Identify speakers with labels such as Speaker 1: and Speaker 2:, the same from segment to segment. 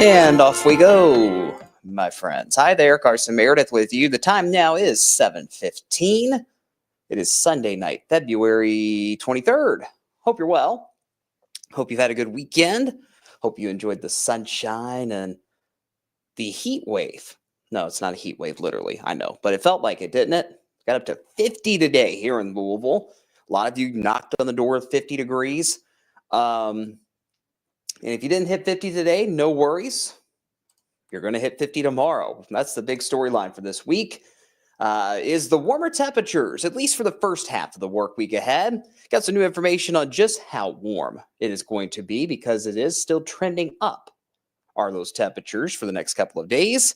Speaker 1: And off we go, my friends. Hi there, Carson Meredith with you. The time now is 7:15. It is Sunday night, February 23rd. Hope you're well. Hope you've had a good weekend. Hope you enjoyed the sunshine and the heat wave. No, it's not a heat wave, literally. I know, but it felt like it, didn't it? Got up to 50 today here in Louisville. A lot of you knocked on the door of 50 degrees. And if you didn't hit 50 today, no worries. You're going to hit 50 tomorrow. That's the big storyline for this week, is the warmer temperatures, at least for the first half of the work week ahead. Got some new information on just how warm it is going to be because it is still trending up, are those temperatures for the next couple of days.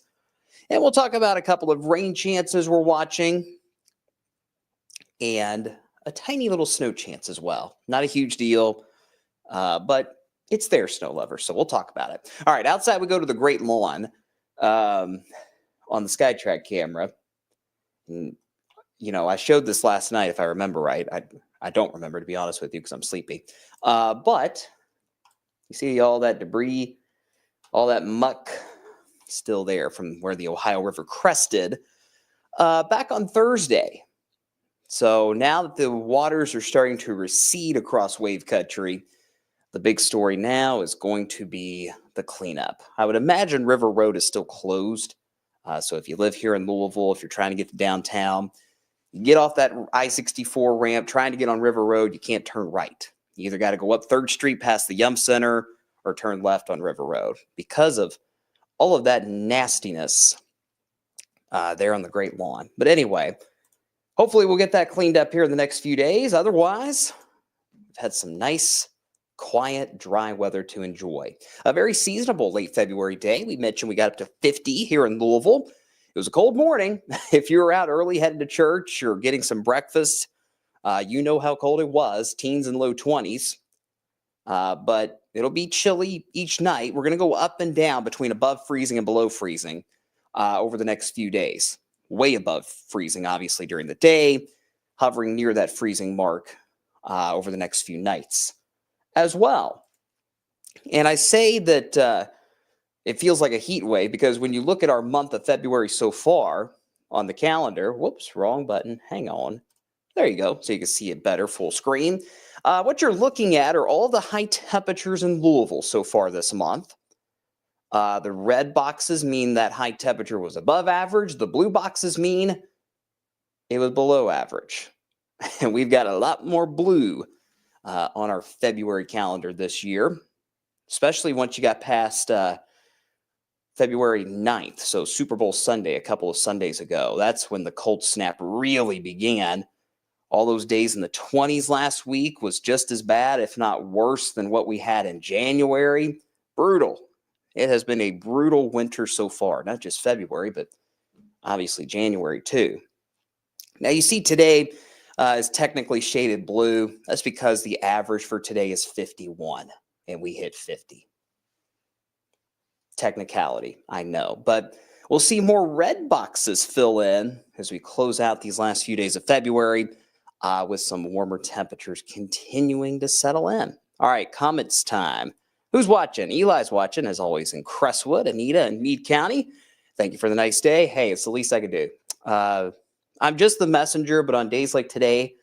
Speaker 1: And we'll talk about a couple of rain chances we're watching and a tiny little snow chance as well. Not a huge deal, but it's there, snow lovers, so we'll talk about it. All right, outside we go to the Great Lawn on the SkyTrack camera. And, you know, I showed this last night, if I remember right. I don't remember, to be honest with you, because I'm sleepy. But you see all that debris, all that muck still there from where the Ohio River crested back on Thursday. So now that the waters are starting to recede across wave country, the big story now is going to be the cleanup. I would imagine River Road is still closed. So if you live here in Louisville, if you're trying to get to downtown, you get off that I-64 ramp, trying to get on River Road, you can't turn right. You either got to go up 3rd Street past the Yum Center or turn left on River Road because of all of that nastiness there on the Great Lawn. But anyway, hopefully we'll get that cleaned up here in the next few days. Otherwise, we've had some nice, quiet, dry weather to enjoy. A very seasonable late February day. We mentioned we got up to 50 here in Louisville. It was a cold morning. If you were out early heading to church or getting some breakfast, you know how cold it was, teens and low 20s. But it'll be chilly each night. We're going to go up and down between above freezing and below freezing over the next few days. Way above freezing, obviously, during the day, hovering near that freezing mark over the next few nights as well. And I say that it feels like a heat wave because when you look at our month of February so far on the calendar, whoops, wrong button, hang on. There you go, so you can see it better full screen. What you're looking at are all the high temperatures in Louisville so far this month. The red boxes mean that high temperature was above average. The blue boxes mean it was below average. And we've got a lot more blue on our February calendar this year, especially once you got past February 9th, so Super Bowl Sunday, a couple of Sundays ago. That's when the cold snap really began. All those days in the 20s last week was just as bad, if not worse, than what we had in January. Brutal. It has been a brutal winter so far, not just February, but obviously January too. Now you see today is technically shaded blue. That's because the average for today is 51, and we hit 50. Technicality, I know, but we'll see more red boxes fill in as we close out these last few days of February with some warmer temperatures continuing to settle in. All right, comments time. Who's watching? Eli's watching, as always, in Crestwood, Anita, in Meade County. Thank you for the nice day. Hey, it's the least I could do. I'm just the messenger, but on days like today,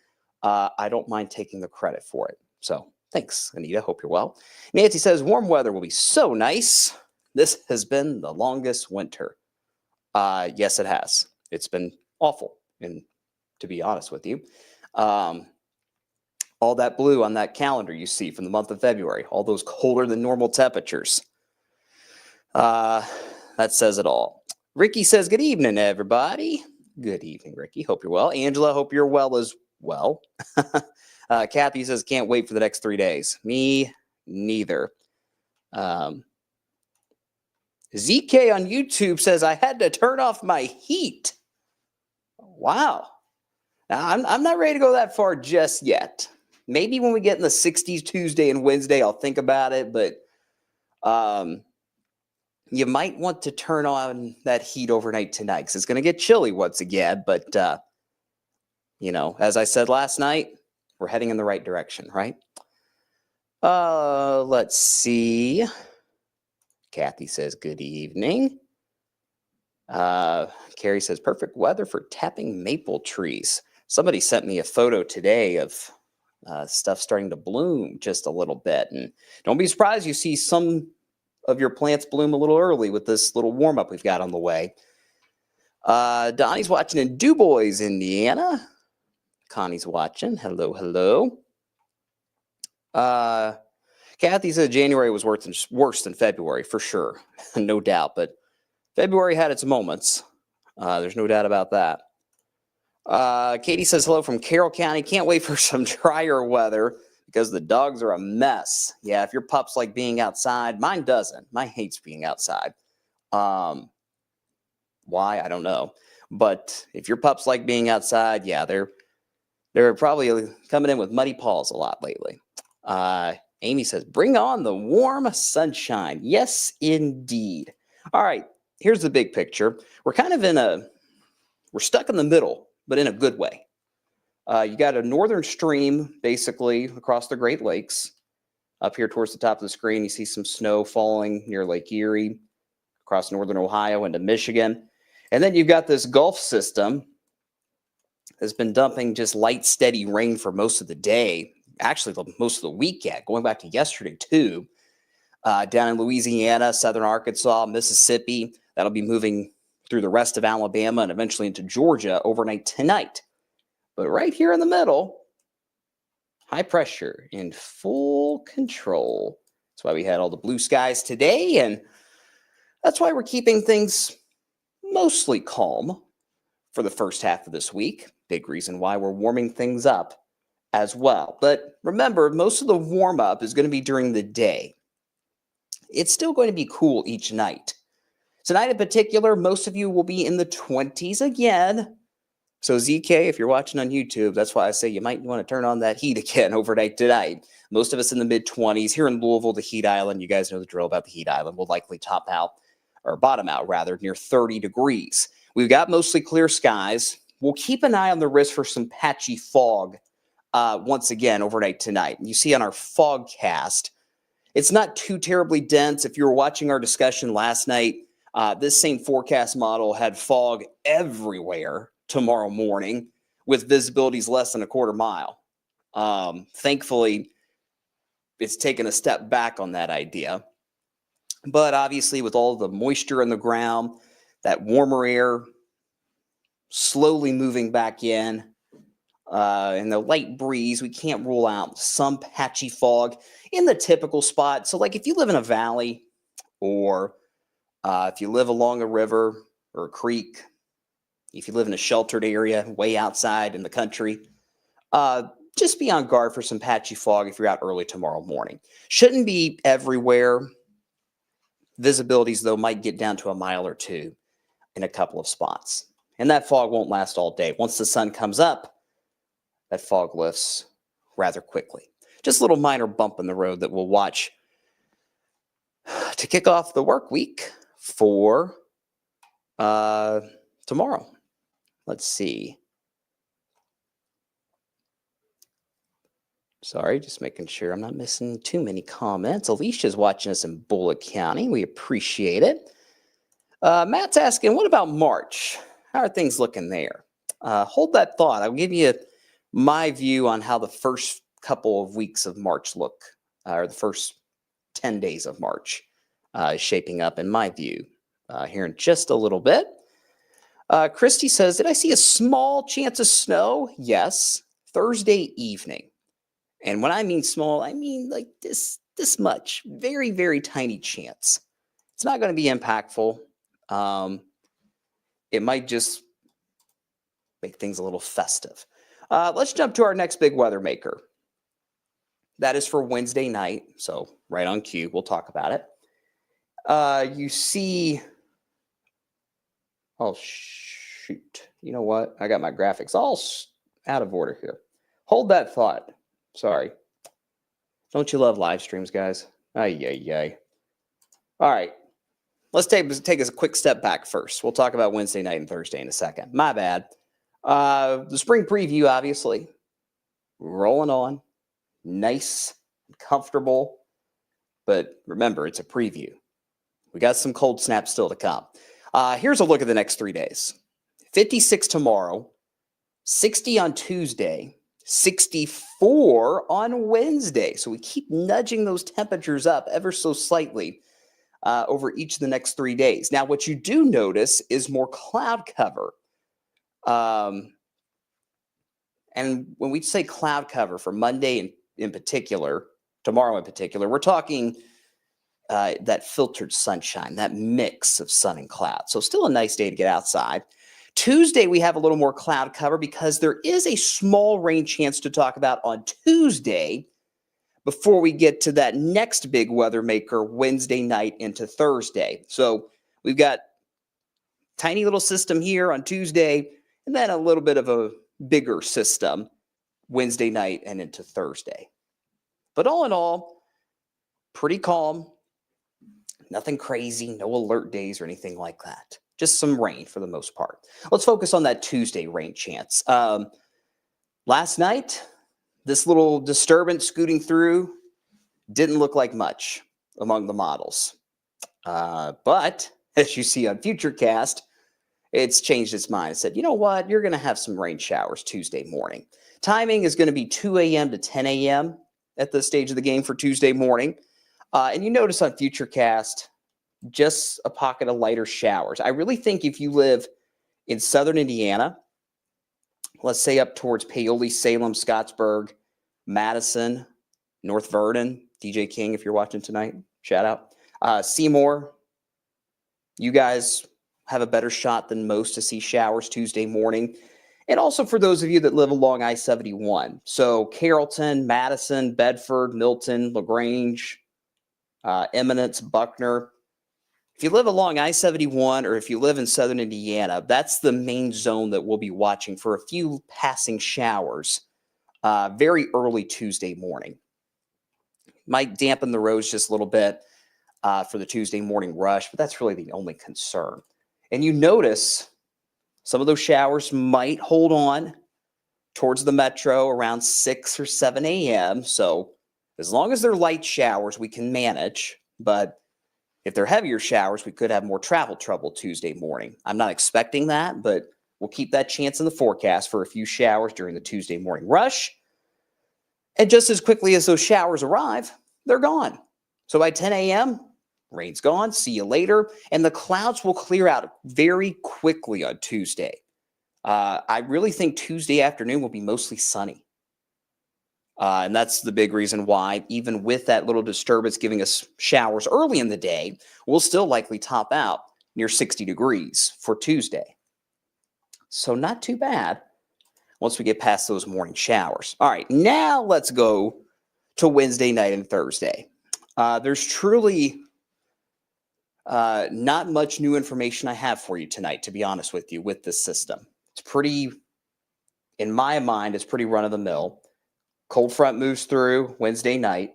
Speaker 1: I don't mind taking the credit for it. So thanks, Anita. Hope you're well. Nancy says, warm weather will be so nice. This has been the longest winter. Yes, it has. It's been awful, and to be honest with you. All that blue on that calendar you see from the month of February, all those colder than normal temperatures. That says it all. Ricky says, good evening, everybody. Good evening, Ricky. Hope you're well. Angela, hope you're well as well. Kathy says, can't wait for the next 3 days. Me neither. ZK on YouTube says, I had to turn off my heat. Wow. Now, I'm not ready to go that far just yet. Maybe when we get in the 60s Tuesday and Wednesday, I'll think about it. But you might want to turn on that heat overnight tonight because it's going to get chilly once again. But, you know, as I said last night, we're heading in the right direction, right? Let's see. Kathy says, good evening. Carrie says, perfect weather for tapping maple trees. Somebody sent me a photo today of stuff starting to bloom just a little bit. And don't be surprised you see some of your plants bloom a little early with this little warm-up we've got on the way. Donnie's watching in DuBois, Indiana. Connie's watching. Hello, hello. Kathy said January was worse than February, for sure. No doubt, but February had its moments. There's no doubt about that. Katie says hello from Carroll County. Can't wait for some drier weather because the dogs are a mess. Yeah, if your pups like being outside, mine doesn't. Mine hates being outside. Why? I don't know. But if your pups like being outside, yeah, they're probably coming in with muddy paws a lot lately. Amy says, bring on the warm sunshine. Yes, indeed. All right, here's the big picture. We're kind of we're stuck in the middle, but in a good way. You got a northern stream, basically, across the Great Lakes. Up here towards the top of the screen, you see some snow falling near Lake Erie, across northern Ohio into Michigan. And then you've got this Gulf system that's been dumping just light, steady rain for most of the day. Actually, most of the weekend, going back to yesterday, too. Down in Louisiana, southern Arkansas, Mississippi. That'll be moving through the rest of Alabama and eventually into Georgia overnight tonight. But right here in the middle, high pressure in full control. That's why we had all the blue skies today, and that's why we're keeping things mostly calm for the first half of this week. Big reason why we're warming things up as well. But remember, most of the warm-up is going to be during the day. It's still going to be cool each night. Tonight in particular, most of you will be in the 20s again. So ZK, if you're watching on YouTube, that's why I say you might want to turn on that heat again overnight tonight. Most of us in the mid-20s. Here in Louisville, the heat island, you guys know the drill about the heat island, will likely bottom out rather, near 30 degrees. We've got mostly clear skies. We'll keep an eye on the risk for some patchy fog once again overnight tonight. And you see on our fogcast, it's not too terribly dense. If you were watching our discussion last night, this same forecast model had fog everywhere tomorrow morning with visibilities less than a quarter mile. Thankfully, it's taken a step back on that idea. But obviously, with all the moisture in the ground, that warmer air slowly moving back in, and the light breeze, we can't rule out some patchy fog in the typical spot. So like if you live in a valley or if you live along a river or a creek, if you live in a sheltered area way outside in the country, just be on guard for some patchy fog if you're out early tomorrow morning. Shouldn't be everywhere. Visibilities, though, might get down to a mile or two in a couple of spots. And that fog won't last all day. Once the sun comes up, that fog lifts rather quickly. Just a little minor bump in the road that we'll watch to kick off the work week for tomorrow. Let's see. Sorry, just making sure I'm not missing too many comments. Alicia's watching us in Bullitt County. We appreciate it. Matt's asking, what about March? How are things looking there? Hold that thought. I'll give you my view on how the first couple of weeks of March look, or the first 10 days of March is shaping up in my view here in just a little bit. Christy says, did I see a small chance of snow? Yes, Thursday evening. And when I mean small, I mean like this much. Very, very tiny chance. It's not going to be impactful. It might just make things a little festive. Let's jump to our next big weather maker. That is for Wednesday night. So right on cue, we'll talk about it. You see, oh, shoot. You know what? I got my graphics all out of order here. Hold that thought. Sorry. Don't you love live streams, guys? Ay. All right. Let's take a quick step back first. We'll talk about Wednesday night and Thursday in a second. My bad. The spring preview, obviously, rolling on. Nice, comfortable. But remember, it's a preview. We got some cold snaps still to come. Here's a look at the next 3 days. 56 tomorrow, 60 on Tuesday, 64 on Wednesday. So we keep nudging those temperatures up ever so slightly over each of the next 3 days. Now, what you do notice is more cloud cover. And when we say cloud cover for Monday in particular, tomorrow in particular, we're talking that filtered sunshine, that mix of sun and cloud. So still a nice day to get outside. Tuesday, we have a little more cloud cover because there is a small rain chance to talk about on Tuesday before we get to that next big weather maker Wednesday night into Thursday. So we've got tiny little system here on Tuesday and then a little bit of a bigger system Wednesday night and into Thursday. But all in all, pretty calm. Nothing crazy, no alert days or anything like that. Just some rain for the most part. Let's focus on that Tuesday rain chance. Last night, this little disturbance scooting through didn't look like much among the models. But as you see on Futurecast, it's changed its mind. It said, you know what? You're going to have some rain showers Tuesday morning. Timing is going to be 2 a.m. to 10 a.m. at this stage of the game for Tuesday morning. And you notice on Futurecast, just a pocket of lighter showers. I really think if you live in southern Indiana, let's say up towards Paoli, Salem, Scottsburg, Madison, North Vernon, DJ King, if you're watching tonight, shout out. Seymour, you guys have a better shot than most to see showers Tuesday morning. And also for those of you that live along I-71. So Carrollton, Madison, Bedford, Milton, LaGrange, Eminence, Buckner. If you live along I-71 or if you live in southern Indiana, that's the main zone that we'll be watching for a few passing showers very early Tuesday morning. Might dampen the roads just a little bit for the Tuesday morning rush, but that's really the only concern. And you notice some of those showers might hold on towards the metro around 6 or 7 a.m. So as long as they're light showers, we can manage. But if they're heavier showers, we could have more travel trouble Tuesday morning. I'm not expecting that, but we'll keep that chance in the forecast for a few showers during the Tuesday morning rush. And just as quickly as those showers arrive, they're gone. So by 10 a.m., rain's gone. See you later. And the clouds will clear out very quickly on Tuesday. I really think Tuesday afternoon will be mostly sunny. And that's the big reason why, even with that little disturbance giving us showers early in the day, we'll still likely top out near 60 degrees for Tuesday. So not too bad once we get past those morning showers. All right, now let's go to Wednesday night and Thursday. There's truly not much new information I have for you tonight, to be honest with you, with this system. It's pretty, in my mind, it's pretty run-of-the-mill. Cold front moves through Wednesday night.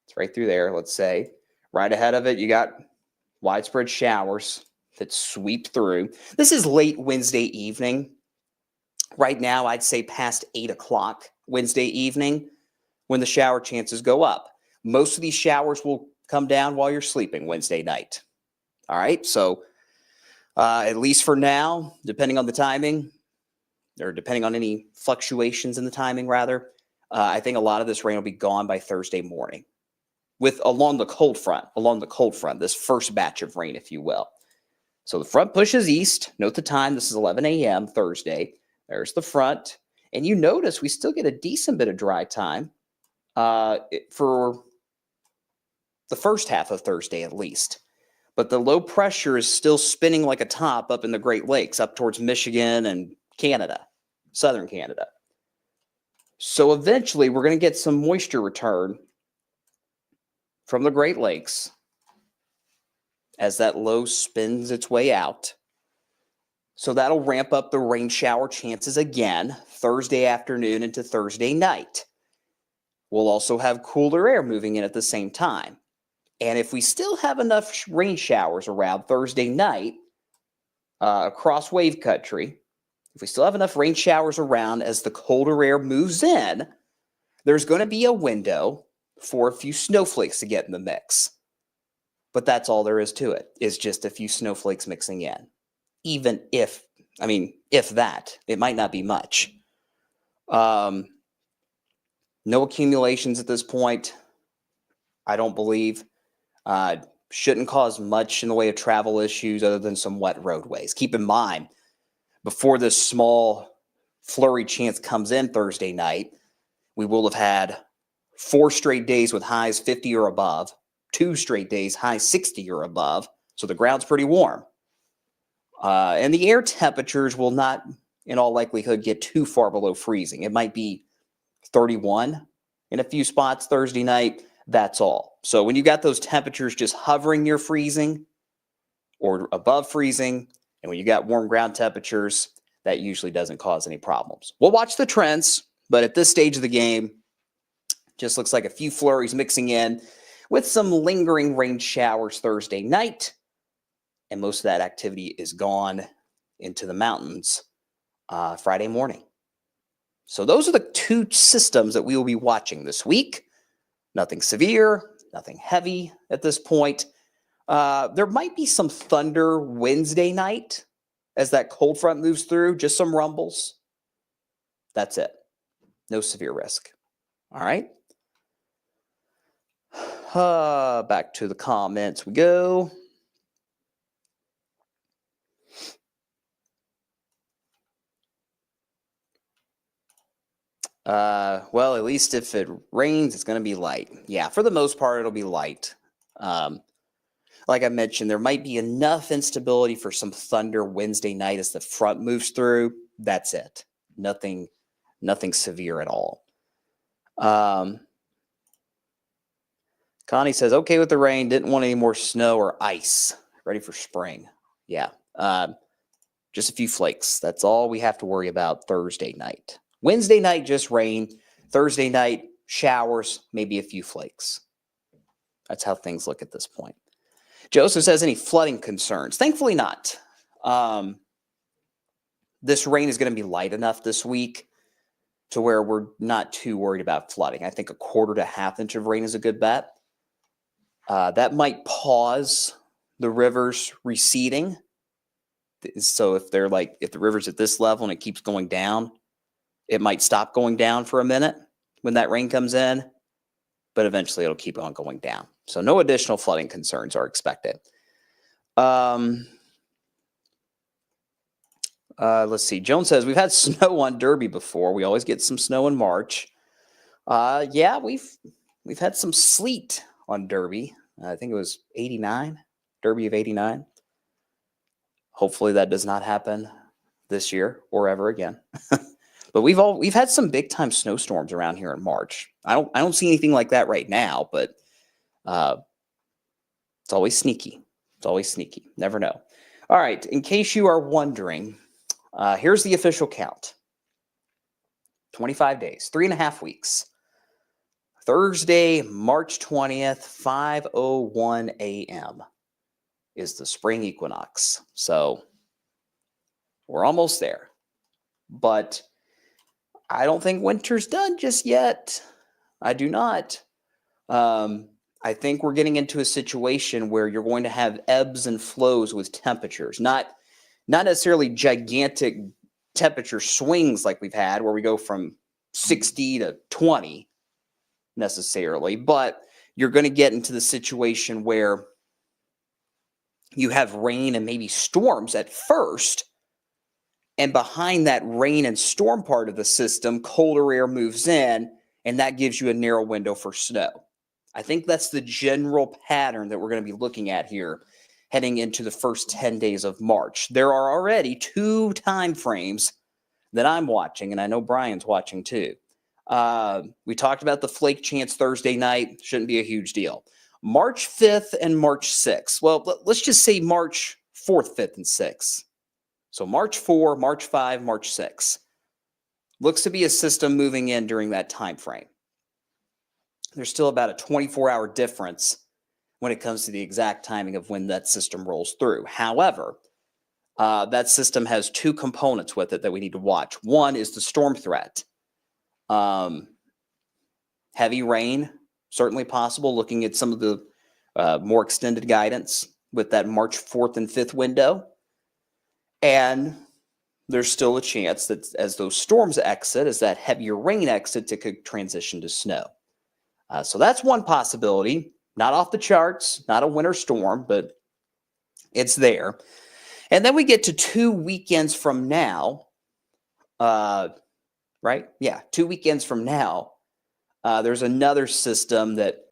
Speaker 1: It's right through there, let's say. Right ahead of it, you got widespread showers that sweep through. This is late Wednesday evening. Right now, I'd say past 8 o'clock Wednesday evening when the shower chances go up. Most of these showers will come down while you're sleeping Wednesday night. All right, so at least for now, depending on the timing, or depending on any fluctuations in the timing, rather, I think a lot of this rain will be gone by Thursday morning along the cold front, this first batch of rain, if you will. So the front pushes east. Note the time. This is 11 a.m. Thursday. There's the front. And you notice we still get a decent bit of dry time for the first half of Thursday at least. But the low pressure is still spinning like a top up in the Great Lakes, up towards Michigan and Canada, southern Canada. So eventually we're going to get some moisture return from the Great Lakes as that low spins its way out. So that'll ramp up the rain shower chances again Thursday afternoon into Thursday night. We'll also have cooler air moving in at the same time. And if we still have enough rain showers around Thursday night across wave country, if we still have enough rain showers around as the colder air moves in, there's going to be a window for a few snowflakes to get in the mix. but that's all there is to it, is just a few snowflakes mixing in. Even if that, it might not be much. No accumulations at this point, I don't believe. Shouldn't cause much in the way of travel issues other than some wet roadways. Keep in mind, before this small flurry chance comes in Thursday night, we will have had 4 straight days with highs 50 or above, 2 straight days highs 60 or above. So the ground's pretty warm. And the air temperatures will not, in all likelihood, get too far below freezing. It might be 31 in a few spots Thursday night. That's all. So when you got those temperatures just hovering near freezing or above freezing, and when you got warm ground temperatures, that usually doesn't cause any problems. We'll watch the trends, but at this stage of the game, just looks like a few flurries mixing in with some lingering rain showers Thursday night. And most of that activity is gone into the mountains Friday morning. So those are the 2 systems that we will be watching this week. Nothing severe, nothing heavy at this point. There might be some thunder Wednesday night as that cold front moves through, just some rumbles. That's it. No severe risk. All right. Back to the comments we go. Well, at least if it rains, it's going to be light. Yeah, for the most part, it'll be light. Like I mentioned, there might be enough instability for some thunder Wednesday night as the front moves through. That's it. Nothing severe at all. Connie says, okay with the rain. Didn't want any more snow or ice. Ready for spring. Yeah. Just a few flakes. That's all we have to worry about Thursday night. Wednesday night, just rain. Thursday night, showers, maybe a few flakes. That's how things look at this point. Joseph says, any flooding concerns? Thankfully not. This rain is going to be light enough this week to where we're not too worried about flooding. I think 1/4 to 1/2 inch of rain is a good bet. That might pause the rivers receding. So if the river's at this level and it keeps going down, it might stop going down for a minute when that rain comes in, but eventually it'll keep on going down. So no additional flooding concerns are expected. Let's see. Joan says, we've had snow on Derby before. We always get some snow in March. Yeah, we've had some sleet on Derby. I think it was 89, Derby of 89. Hopefully that does not happen this year or ever again. But we've had some big time snowstorms around here in March. I don't see anything like that right now, but it's always sneaky. It's always sneaky. Never know. All right. In case you are wondering, here's the official count. 25 days, 3.5 weeks. Thursday, March 20th, 5:01 a.m. is the spring equinox. So we're almost there. But I don't think winter's done just yet. I do not. I think we're getting into a situation where you're going to have ebbs and flows with temperatures, not necessarily gigantic temperature swings like we've had where we go from 60 to 20 necessarily, but you're going to get into the situation where you have rain and maybe storms at first. And behind that rain and storm part of the system, colder air moves in, and that gives you a narrow window for snow. I think that's the general pattern that we're going to be looking at here heading into the first 10 days of March. There are already 2 time frames that I'm watching, and I know Brian's watching too. We talked about the flake chance Thursday night. Shouldn't be a huge deal. March 5th and March 6th. Well, let's just say March 4th, 5th, and 6th. So March 4, March 5, March 6. Looks to be a system moving in during that time frame. There's still about a 24-hour difference when it comes to the exact timing of when that system rolls through. However, that system has 2 components with it that we need to watch. One is the storm threat. Heavy rain, certainly possible, looking at some of the more extended guidance with that March 4th and 5th window. And there's still a chance that as those storms exit, as that heavier rain exits, it could transition to snow. So that's one possibility. Not off the charts, not a winter storm, but it's there. And then we get to 2 weekends from now, right? Yeah, 2 weekends from now, there's another system that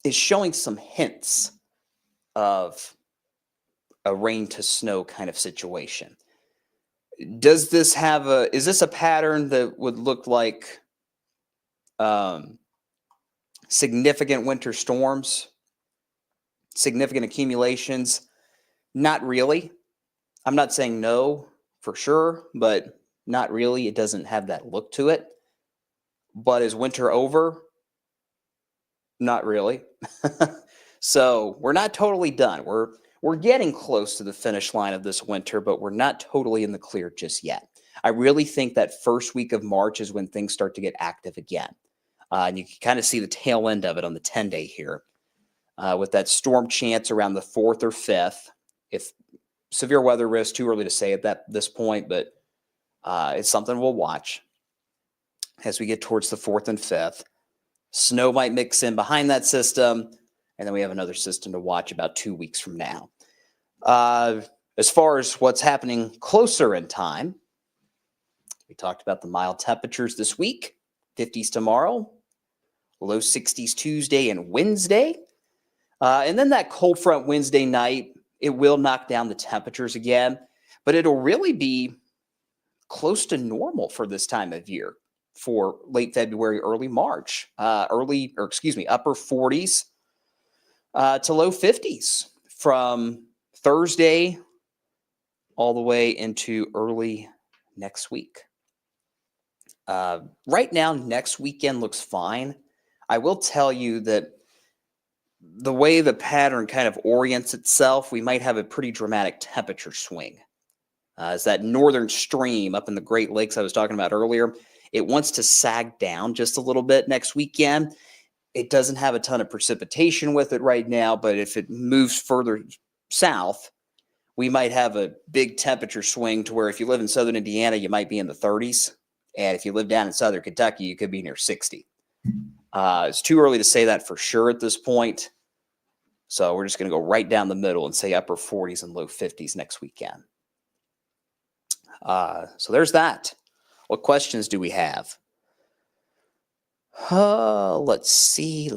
Speaker 1: is showing some hints of a rain to snow kind of situation. Is this a pattern that would look like significant winter storms, significant accumulations? Not really. I'm not saying no for sure, but not really. It doesn't have that look to it. But is winter over? Not really. So we're not totally done. We're getting close to the finish line of this winter, but we're not totally in the clear just yet. I really think that first week of March is when things start to get active again. And you can kind of see the tail end of it on the 10-day here with that storm chance around the 4th or 5th. If severe weather risk, too early to say at this point, but it's something we'll watch as we get towards the 4th and 5th. Snow might mix in behind that system, and then we have another system to watch about 2 weeks from now. As far as what's happening closer in time, we talked about the mild temperatures this week, 50s tomorrow, low 60s Tuesday and Wednesday. And then that cold front Wednesday night, it will knock down the temperatures again, but it'll really be close to normal for this time of year for late February, early March, upper 40s to low 50s from Thursday all the way into early next week. Right now, next weekend looks fine. I will tell you that the way the pattern kind of orients itself, we might have a pretty dramatic temperature swing. As that northern stream up in the Great Lakes I was talking about earlier, it wants to sag down just a little bit next weekend. It doesn't have a ton of precipitation with it right now, but if it moves further south, we might have a big temperature swing to where if you live in southern Indiana, you might be in the 30s. And if you live down in southern Kentucky, you could be near 60. It's too early to say that for sure at this point. So we're just going to go right down the middle and say upper 40s and low 50s next weekend. So there's that. What questions do we have? Let's see.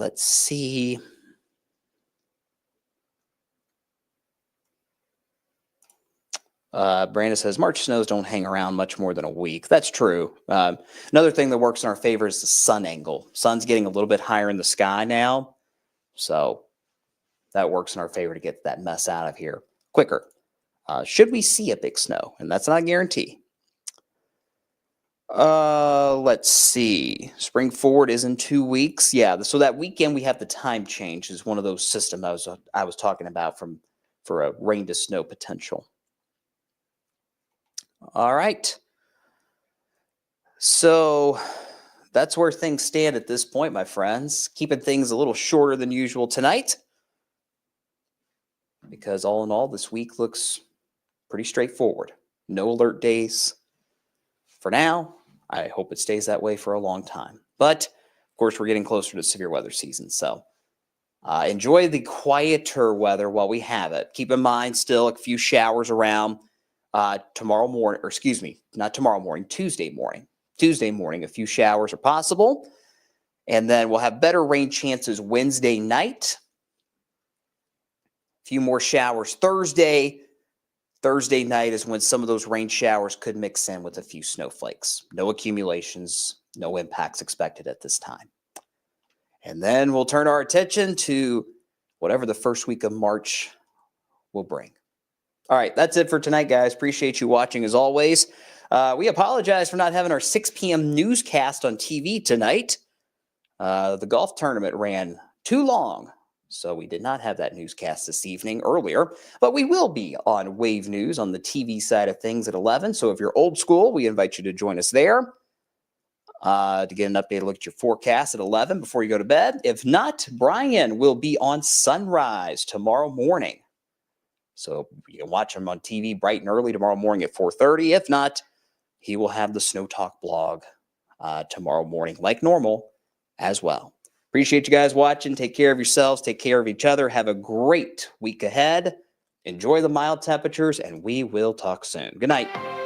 Speaker 1: Brandon says, March snows don't hang around much more than a week. That's true. Another thing that works in our favor is the sun angle. Sun's getting a little bit higher in the sky now. So that works in our favor to get that mess out of here quicker. Should we see a big snow? And that's not a guarantee. Let's see. Spring forward is in 2 weeks. Yeah. So that weekend we have the time change is one of those systems I was talking about for a rain to snow potential. All right. So that's where things stand at this point, my friends. Keeping things a little shorter than usual tonight, because all in all, this week looks pretty straightforward. No alert days for now. I hope it stays that way for a long time. But, of course, we're getting closer to severe weather season. So enjoy the quieter weather while we have it. Keep in mind still a few showers around tomorrow morning, or excuse me, not tomorrow morning, Tuesday morning. Tuesday morning, a few showers are possible. And then we'll have better rain chances Wednesday night. A few more showers Thursday. Thursday night is when some of those rain showers could mix in with a few snowflakes. No accumulations, no impacts expected at this time. And then we'll turn our attention to whatever the first week of March will bring. All right, that's it for tonight, guys. Appreciate you watching as always. We apologize for not having our 6 p.m. newscast on TV tonight. The golf tournament ran too long, so we did not have that newscast this evening earlier, but we will be on Wave News on the TV side of things at 11. So if you're old school, we invite you to join us there. to get an updated look at your forecast at 11 before you go to bed. If not, Brian will be on Sunrise tomorrow morning. So you can watch him on TV bright and early tomorrow morning at 4:30. If not, he will have the Snow Talk blog tomorrow morning like normal as well. Appreciate you guys watching. Take care of yourselves. Take care of each other. Have a great week ahead. Enjoy the mild temperatures, and we will talk soon. Good night.